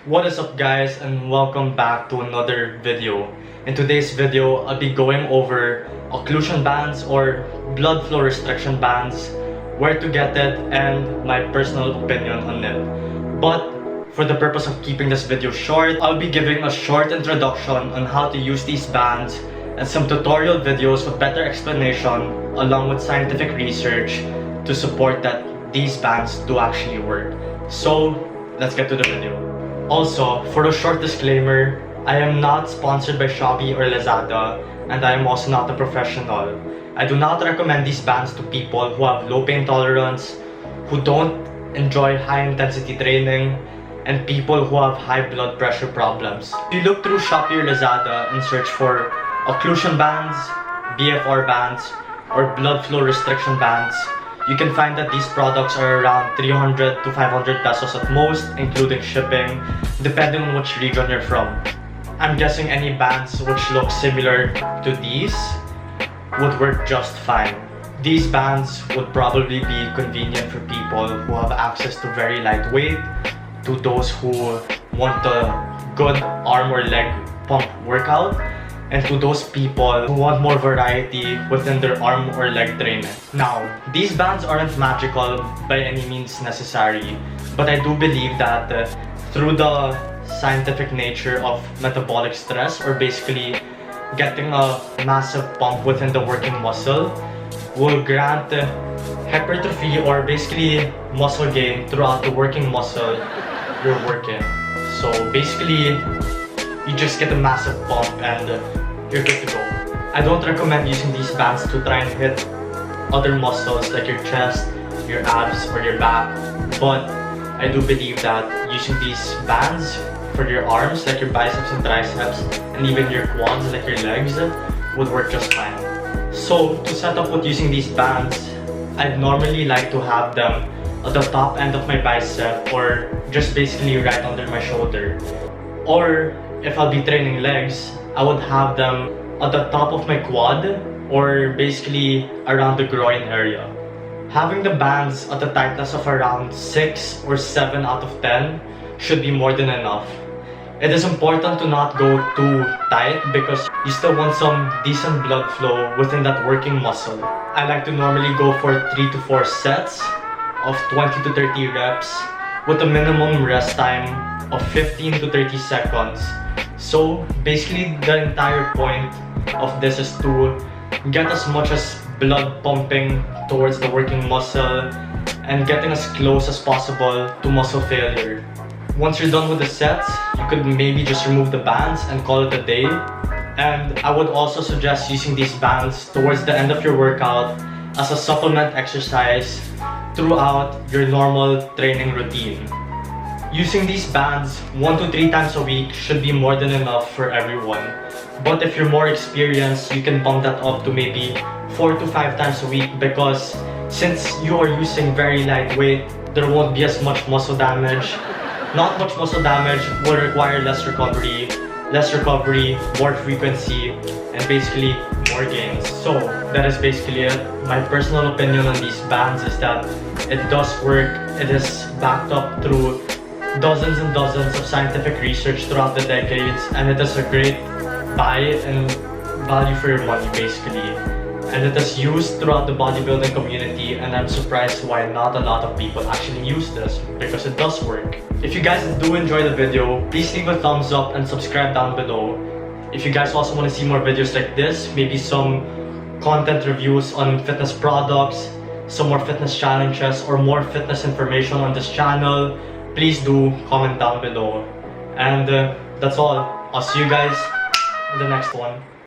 What is up guys, and welcome back to another video. In today's video, I'll be going over occlusion bands or blood flow restriction bands, where to get it, and my personal opinion on it. But for the purpose of keeping this video short, I'll be giving a short introduction on how to use these bands and some tutorial videos with better explanation along with scientific research to support that these bands do actually work. So let's get to the video. Also, for a short disclaimer, I am not sponsored by Shopee or Lazada, and I am also not a professional. I do not recommend these bands to people who have low pain tolerance, who don't enjoy high intensity training, and people who have high blood pressure problems. If you look through Shopee or Lazada and search for occlusion bands, BFR bands, or blood flow restriction bands, you can find that these products are around 300 to 500 pesos at most, including shipping, depending on which region you're from. I'm guessing any bands which look similar to these would work just fine. These bands would probably be convenient for people who have access to very lightweight, to those who want a good arm or leg pump workout, and to those people who want more variety within their arm or leg training. Now, these bands aren't magical by any means necessary, but I do believe that through the scientific nature of metabolic stress, or basically getting a massive pump within the working muscle, will grant hypertrophy, or basically muscle gain throughout the working muscle you're working. So basically, you just get a massive pump and you're good to go. I don't recommend using these bands to try and hit other muscles like your chest, your abs, or your back, but I do believe that using these bands for your arms, like your biceps and triceps, and even your quads, like your legs, would work just fine. So to set up with using these bands, I'd normally like to have them at the top end of my bicep, or just basically right under my shoulder. Or if I'll be training legs, I would have them at the top of my quad, or basically around the groin area. Having the bands at a tightness of around 6 or 7 out of 10 should be more than enough. It is important to not go too tight because you still want some decent blood flow within that working muscle. I like to normally go for 3 to 4 sets of 20 to 30 reps with a minimum rest time of 15 to 30 seconds. So basically the entire point of this is to get as much as blood pumping towards the working muscle and getting as close as possible to muscle failure. Once you're done with the sets, you could maybe just remove the bands and call it a day. And I would also suggest using these bands towards the end of your workout as a supplement exercise throughout your normal training routine. Using these bands 1 to 3 times a week should be more than enough for everyone. But if you're more experienced, you can bump that up to maybe 4 to 5 times a week, because since you are using very lightweight, there won't be as much muscle damage. Not much muscle damage will require less recovery, more frequency, and basically more gains. So that is basically it. My personal opinion on these bands is that it does work. It is backed up through dozens and dozens of scientific research throughout the decades, and it is a great buy and value for your money basically. And it is used throughout the bodybuilding community, and I'm surprised why not a lot of people actually use this, because it does work. If you guys do enjoy the video, please leave a thumbs up and subscribe down below. If you guys also want to see more videos like this, maybe some content reviews on fitness products, some more fitness challenges, or more fitness information on this channel, please do comment down below. And that's all. I'll see you guys in the next one.